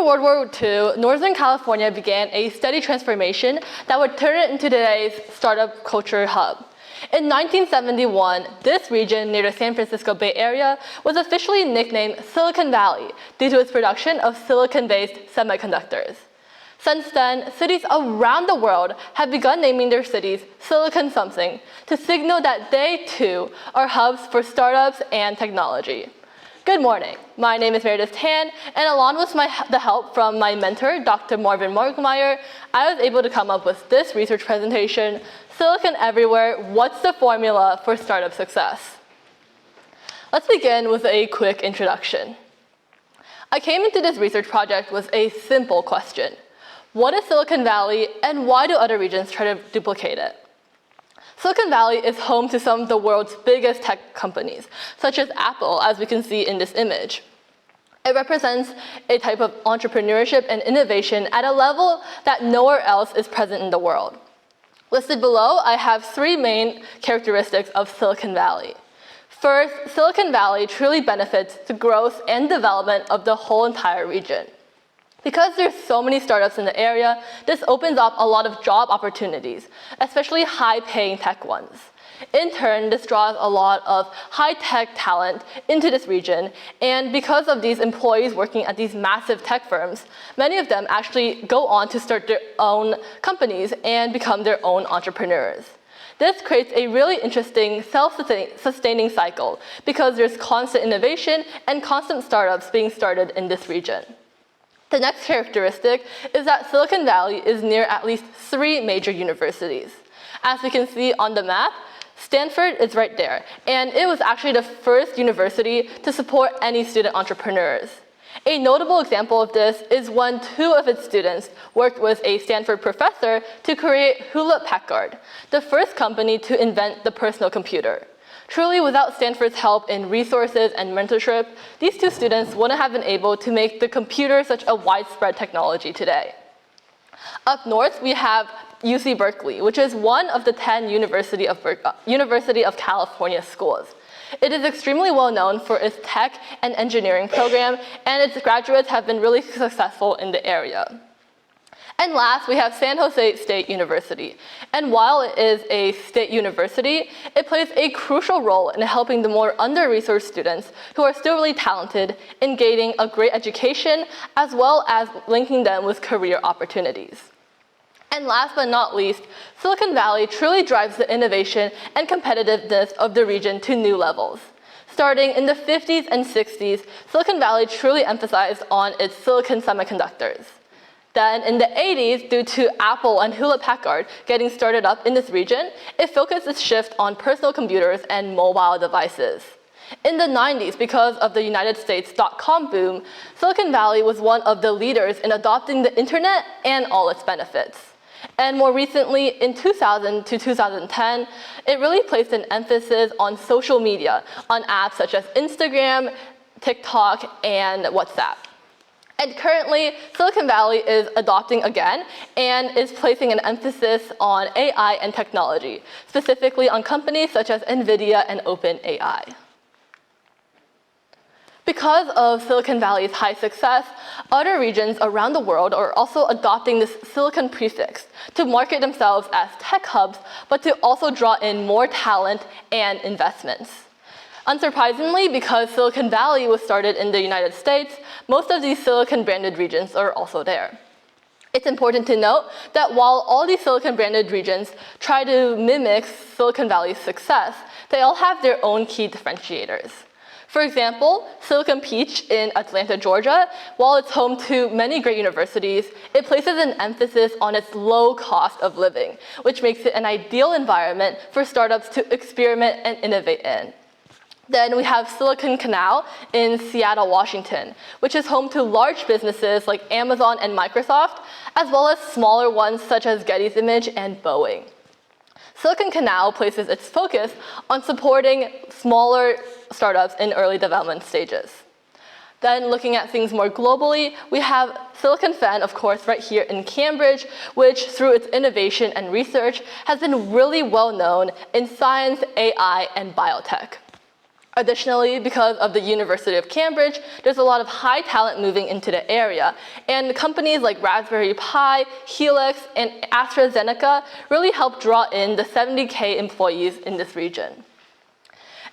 After World War II, Northern California began a steady transformation that would turn it into today's startup culture hub. In 1971, this region near the San Francisco Bay Area was officially nicknamed Silicon Valley due to its production of silicon-based semiconductors. Since then, cities around the world have begun naming their cities Silicon something to signal that they, too, are hubs for startups and technology. Good morning. My name is Meridith, and along with the help from my mentor, Dr. Marvin Markmeyer, I was able to come up with this research presentation, Silicon Everywhere, What's the Formula for Startup Success? Let's begin with a quick introduction. I came into this research project with a simple question. What is Silicon Valley, and why do other regions try to duplicate it? Silicon Valley is home to some of the world's biggest tech companies, such as Apple, as we can see in this image. It represents a type of entrepreneurship and innovation at a level that nowhere else is present in the world. Listed below, I have three main characteristics of Silicon Valley. First, Silicon Valley truly benefits the growth and development of the whole entire region. Because there's so many startups in the area, this opens up a lot of job opportunities, especially high-paying tech ones. In turn, this draws a lot of high-tech talent into this region, and because of these employees working at these massive tech firms, many of them actually go on to start their own companies and become their own entrepreneurs. This creates a really interesting self-sustaining cycle because there's constant innovation and constant startups being started in this region. The next characteristic is that Silicon Valley is near at least three major universities. As we can see on the map, Stanford is right there, and it was actually the first university to support any student entrepreneurs. A notable example of this is when two of its students worked with a Stanford professor to create Hewlett-Packard, the first company to invent the personal computer. Truly, without Stanford's help in resources and mentorship, these two students wouldn't have been able to make the computer such a widespread technology today. Up north, we have UC Berkeley, which is one of the 10 University of California schools. It is extremely well known for its tech and engineering program, and its graduates have been really successful in the area. And last, we have San Jose State University. And while it is a state university, it plays a crucial role in helping the more under-resourced students who are still really talented in gaining a great education, as well as linking them with career opportunities. And last but not least, Silicon Valley truly drives the innovation and competitiveness of the region to new levels. Starting in the 50s and 60s, Silicon Valley truly emphasized on its silicon semiconductors. Then in the 80s, due to Apple and Hewlett-Packard getting started up in this region, it focused its shift on personal computers and mobile devices. In the 90s, because of the United States .com boom, Silicon Valley was one of the leaders in adopting the internet and all its benefits. And more recently, in 2000 to 2010, it really placed an emphasis on social media, on apps such as Instagram, TikTok, and WhatsApp. And currently, Silicon Valley is adopting again and is placing an emphasis on AI and technology, specifically on companies such as NVIDIA and OpenAI. Because of Silicon Valley's high success, other regions around the world are also adopting this silicon prefix to market themselves as tech hubs, but to also draw in more talent and investments. Unsurprisingly, because Silicon Valley was started in the United States, most of these silicon-branded regions are also there. It's important to note that while all these silicon-branded regions try to mimic Silicon Valley's success, they all have their own key differentiators. For example, Silicon Peach in Atlanta, Georgia, while it's home to many great universities, it places an emphasis on its low cost of living, which makes it an ideal environment for startups to experiment and innovate in. Then we have Silicon Canal in Seattle, Washington, which is home to large businesses like Amazon and Microsoft, as well as smaller ones such as Getty's Image and Boeing. Silicon Canal places its focus on supporting smaller startups in early development stages. Then looking at things more globally, we have Silicon Fen, of course, right here in Cambridge, which through its innovation and research has been really well known in science, AI, and biotech. Additionally, because of the University of Cambridge, there's a lot of high talent moving into the area. And companies like Raspberry Pi, Helix, and AstraZeneca really help draw in the 70K employees in this region.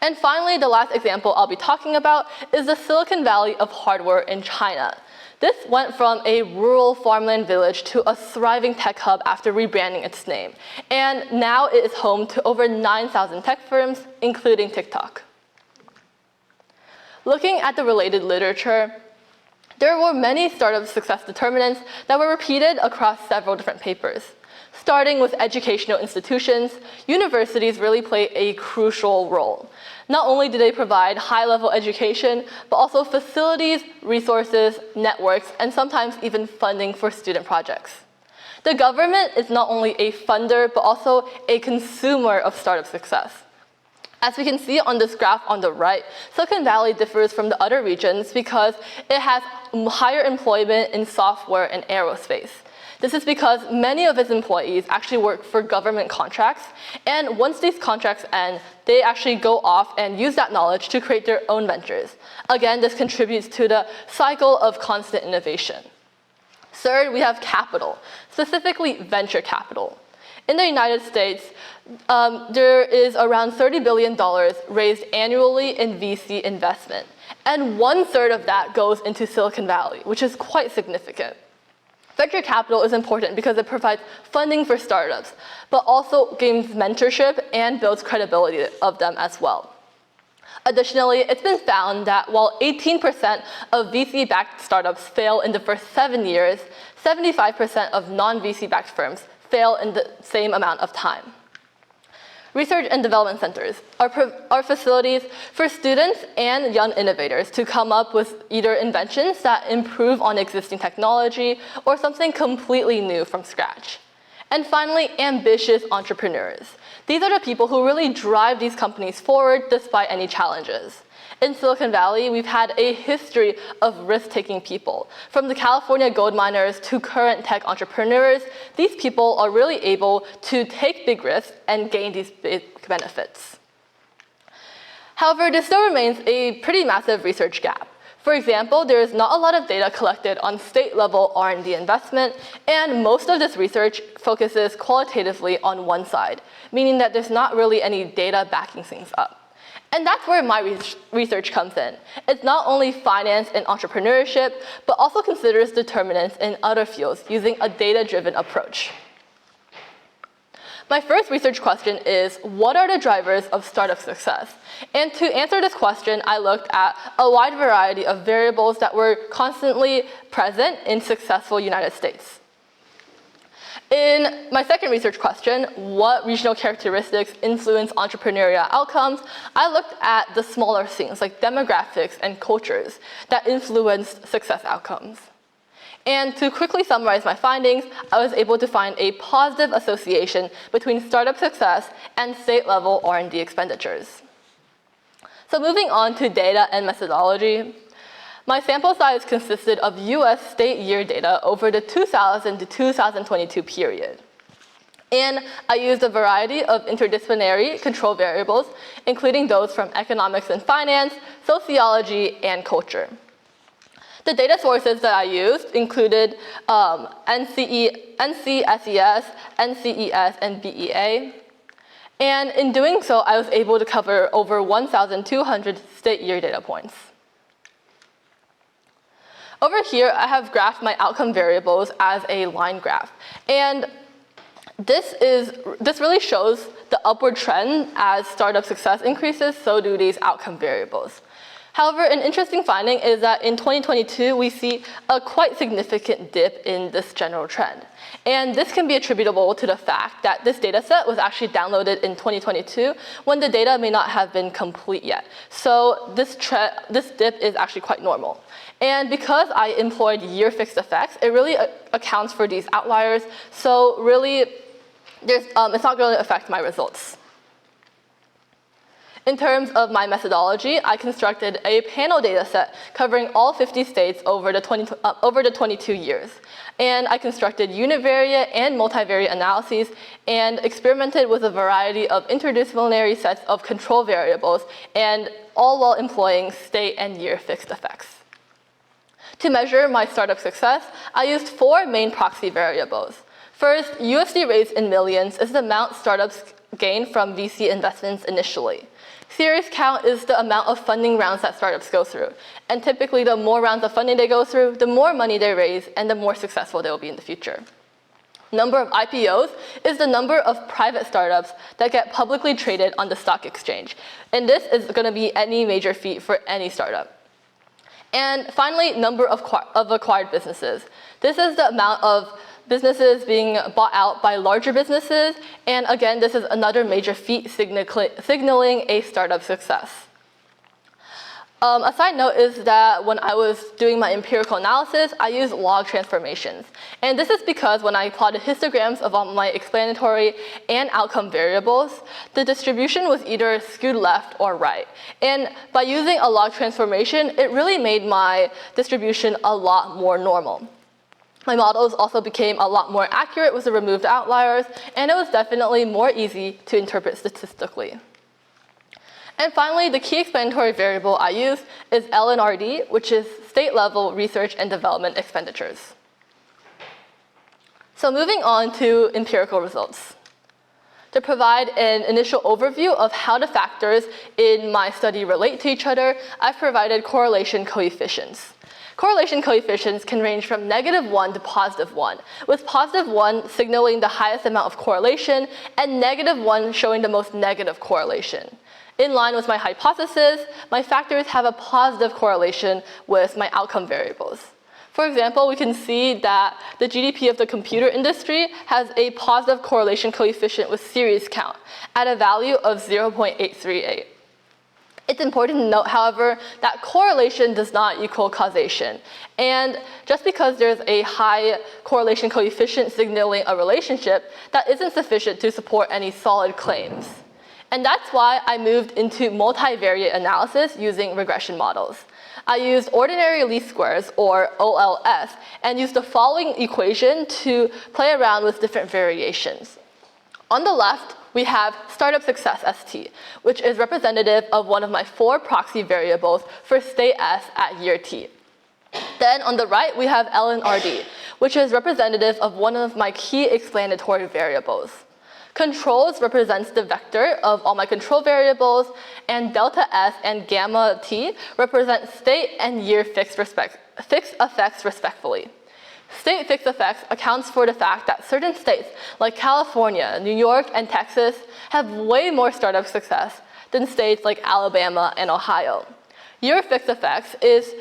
And finally, the last example I'll be talking about is the Silicon Valley of hardware in China. This went from a rural farmland village to a thriving tech hub after rebranding its name. And now it is home to over 9,000 tech firms, including TikTok. Looking at the related literature, there were many startup success determinants that were repeated across several different papers. Starting with educational institutions, universities really play a crucial role. Not only do they provide high-level education, but also facilities, resources, networks, and sometimes even funding for student projects. The government is not only a funder, but also a consumer of startup success. As we can see on this graph on the right, Silicon Valley differs from the other regions because it has higher employment in software and aerospace. This is because many of its employees actually work for government contracts, and once these contracts end, they actually go off and use that knowledge to create their own ventures. Again, this contributes to the cycle of constant innovation. Third, we have capital, specifically venture capital. In the United States, there is around $30 billion raised annually in VC investment, and 1/3 of that goes into Silicon Valley, which is quite significant. Venture capital is important because it provides funding for startups, but also gains mentorship and builds credibility of them as well. Additionally, it's been found that while 18% of VC-backed startups fail in the first 7 years, 75% of non-VC-backed firms fail in the same amount of time. Research and development centers are facilities for students and young innovators to come up with either inventions that improve on existing technology or something completely new from scratch. And finally, ambitious entrepreneurs. These are the people who really drive these companies forward despite any challenges. In Silicon Valley, we've had a history of risk-taking people. From the California gold miners to current tech entrepreneurs, these people are really able to take big risks and gain these big benefits. However, there still remains a pretty massive research gap. For example, there is not a lot of data collected on state-level R&D investment, and most of this research focuses qualitatively on one side, meaning that there's not really any data backing things up. And that's where my research comes in. It's not only finance and entrepreneurship, but also considers determinants in other fields using a data-driven approach. My first research question is, what are the drivers of startup success? And to answer this question, I looked at a wide variety of variables that were constantly present in successful United States. In my second research question, what regional characteristics influence entrepreneurial outcomes, I looked at the smaller things like demographics and cultures that influenced success outcomes. And to quickly summarize my findings, I was able to find a positive association between startup success and state-level R&D expenditures. So moving on to data and methodology. My sample size consisted of US state year data over the 2000 to 2022 period. And I used a variety of interdisciplinary control variables, including those from economics and finance, sociology, and culture. The data sources that I used included NCSES, NCES, and BEA. And in doing so, I was able to cover over 1,200 state year data points. Over here, I have graphed my outcome variables as a line graph. And this really shows the upward trend as startup success increases, so do these outcome variables. However, an interesting finding is that in 2022, we see a quite significant dip in this general trend. And this can be attributable to the fact that this data set was actually downloaded in 2022 when the data may not have been complete yet. So this dip is actually quite normal. And because I employed year fixed effects, it really accounts for these outliers. So really, it's not going to affect my results. In terms of my methodology, I constructed a panel data set covering all 50 states over the 22 years. And I constructed univariate and multivariate analyses and experimented with a variety of interdisciplinary sets of control variables, and all while employing state and year fixed effects. To measure my startup success, I used 4 main proxy variables. First, USD raised in millions is the amount startups gain from VC investments initially. Series count is the amount of funding rounds that startups go through. And typically, the more rounds of funding they go through, the more money they raise, and the more successful they will be in the future. Number of IPOs is the number of private startups that get publicly traded on the stock exchange. And this is going to be any major feat for any startup. And finally, number of acquired businesses. This is the amount of businesses being bought out by larger businesses, and again, this is another major feat signaling a startup success. A side note is that when I was doing my empirical analysis, I used log transformations. And this is because when I plotted histograms of all my explanatory and outcome variables, the distribution was either skewed left or right. And by using a log transformation, it really made my distribution a lot more normal. My models also became a lot more accurate with the removed outliers, and it was definitely more easy to interpret statistically. And finally, the key explanatory variable I used is LNRD, which is state-level research and development expenditures. So moving on to empirical results. To provide an initial overview of how the factors in my study relate to each other, I've provided correlation coefficients. Correlation coefficients can range from -1 to +1, with +1 signaling the highest amount of correlation and -1 showing the most negative correlation. In line with my hypothesis, my factors have a positive correlation with my outcome variables. For example, we can see that the GDP of the computer industry has a positive correlation coefficient with series count at a value of 0.838. It's important to note, however, that correlation does not equal causation. And just because there's a high correlation coefficient signaling a relationship, that isn't sufficient to support any solid claims. And that's why I moved into multivariate analysis using regression models. I used ordinary least squares, or OLS, and used the following equation to play around with different variations. On the left, we have startup success ST, which is representative of one of my 4 proxy variables for state S at year T. Then on the right, we have LNRD, which is representative of one of my key explanatory variables. Controls represents the vector of all my control variables, and delta S and gamma T represent state and year fixed effects respectively. State fixed effects accounts for the fact that certain states like California, New York, and Texas have way more startup success than states like Alabama and Ohio. Year fixed effects is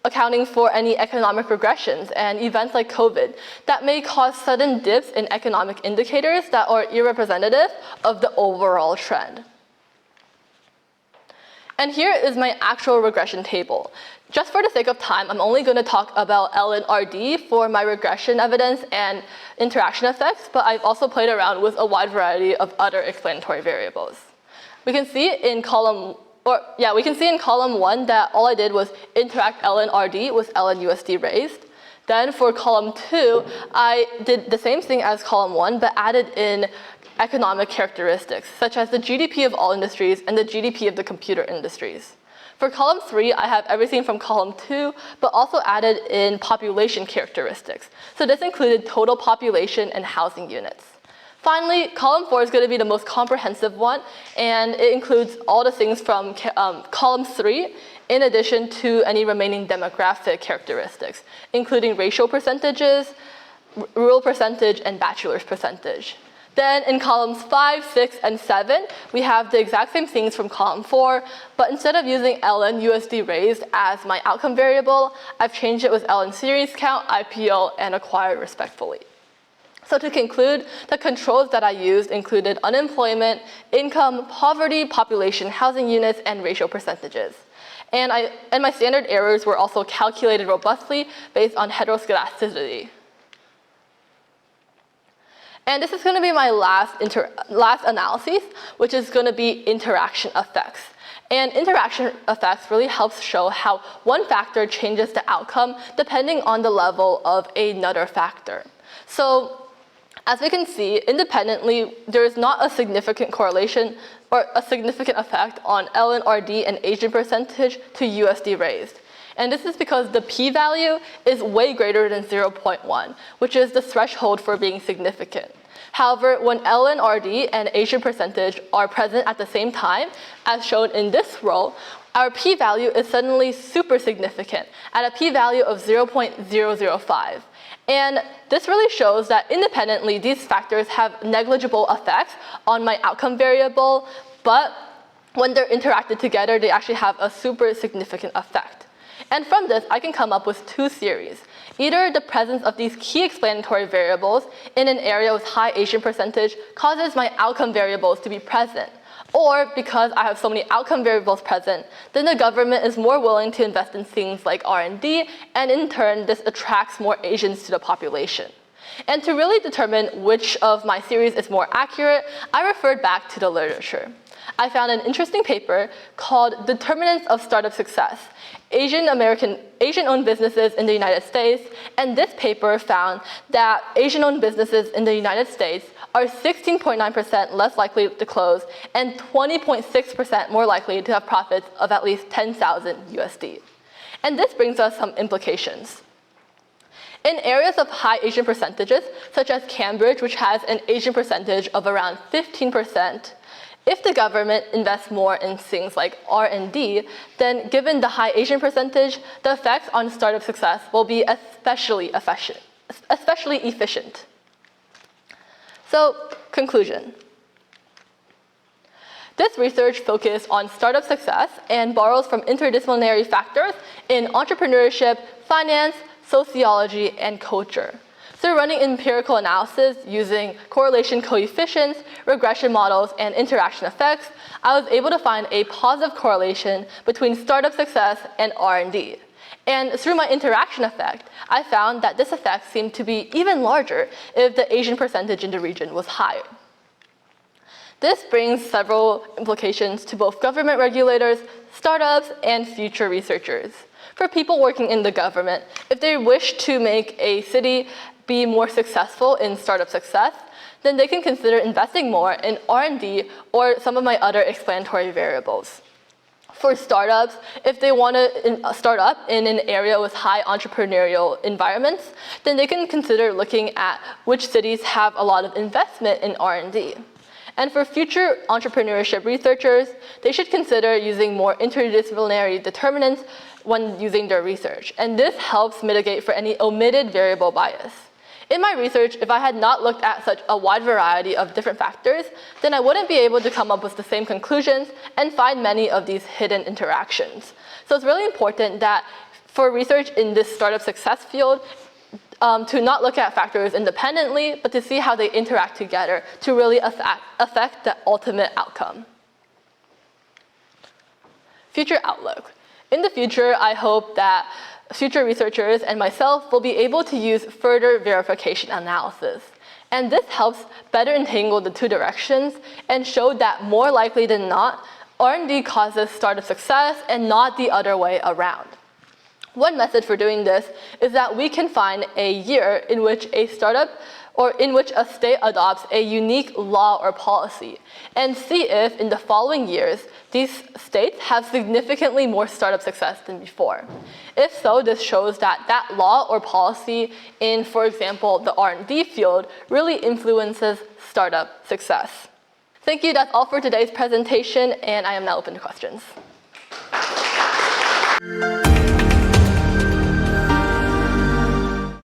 accounting for any economic regressions and events like COVID that may cause sudden dips in economic indicators that are irrepresentative of the overall trend. And here is my actual regression table. Just for the sake of time, I'm only going to talk about LNRD for my regression evidence and interaction effects, but I've also played around with a wide variety of other explanatory variables. We can see in column 1 that all I did was interact LNRD with LNUSD raised. Then for column 2, I did the same thing as column 1, but added in economic characteristics, such as the GDP of all industries and the GDP of the computer industries. For column 3, I have everything from column 2, but also added in population characteristics. So this included total population and housing units. Finally, column 4 is going to be the most comprehensive one, and it includes all the things from column 3, in addition to any remaining demographic characteristics, including racial percentages, rural percentage, and bachelor's percentage. Then in columns 5, 6, and 7, we have the exact same things from column 4, but instead of using LN USD raised as my outcome variable, I've changed it with LN series count, IPO, and acquired respectively. So to conclude, the controls that I used included unemployment, income, poverty, population, housing units, and racial percentages. And my standard errors were also calculated robustly based on heteroscedasticity. And this is going to be my last analysis, which is going to be interaction effects. And interaction effects really helps show how one factor changes the outcome depending on the level of another factor. So as we can see, independently, there is not a significant correlation or a significant effect on LNRD and Asian percentage to USD raised. And this is because the p-value is way greater than 0.1, which is the threshold for being significant. However, when LNRD and Asian percentage are present at the same time, as shown in this row, our p-value is suddenly super significant at a p-value of 0.005. And this really shows that independently, these factors have negligible effects on my outcome variable, but when they're interacted together, they actually have a super significant effect. And from this, I can come up with two theories. Either the presence of these key explanatory variables in an area with high Asian percentage causes my outcome variables to be present, or because I have so many outcome variables present, then the government is more willing to invest in things like R&D, and in turn, this attracts more Asians to the population. And to really determine which of my theories is more accurate, I referred back to the literature. I found an interesting paper called Determinants of Startup Success, Asian-owned businesses in the United States, and this paper found that Asian-owned businesses in the United States are 16.9% less likely to close and 20.6% more likely to have profits of at least 10,000 USD. And this brings us some implications. In areas of high Asian percentages, such as Cambridge, which has an Asian percentage of around 15%, if the government invests more in things like R&D, then given the high Asian percentage, the effects on startup success will be especially efficient. So, conclusion. This research focused on startup success and borrows from interdisciplinary factors in entrepreneurship, finance, sociology, and culture. So running empirical analysis using correlation coefficients, regression models, and interaction effects, I was able to find a positive correlation between startup success and R&D. And through my interaction effect, I found that this effect seemed to be even larger if the Asian percentage in the region was higher. This brings several implications to both government regulators, startups, and future researchers. For people working in the government, if they wish to make a city be more successful in startup success, then they can consider investing more in R&D or some of my other explanatory variables. For startups, if they want to start up in an area with high entrepreneurial environments, then they can consider looking at which cities have a lot of investment in R&D. And for future entrepreneurship researchers, they should consider using more interdisciplinary determinants when using their research. And this helps mitigate for any omitted variable bias. In my research, if I had not looked at such a wide variety of different factors, then I wouldn't be able to come up with the same conclusions and find many of these hidden interactions. So it's really important that for research in this startup success field, to not look at factors independently, but to see how they interact together to really affect the ultimate outcome. Future outlook. In the future, I hope that future researchers and myself will be able to use further verification analysis. And this helps better entangle the two directions and show that more likely than not, R&D causes startup success and not the other way around. One method for doing this is that we can find a year in which a startup or in which a state adopts a unique law or policy and see if in the following years these states have significantly more startup success than before. If so, this shows that that law or policy in, for example, the R&D field really influences startup success. Thank you, that's all for today's presentation, and I am now open to questions.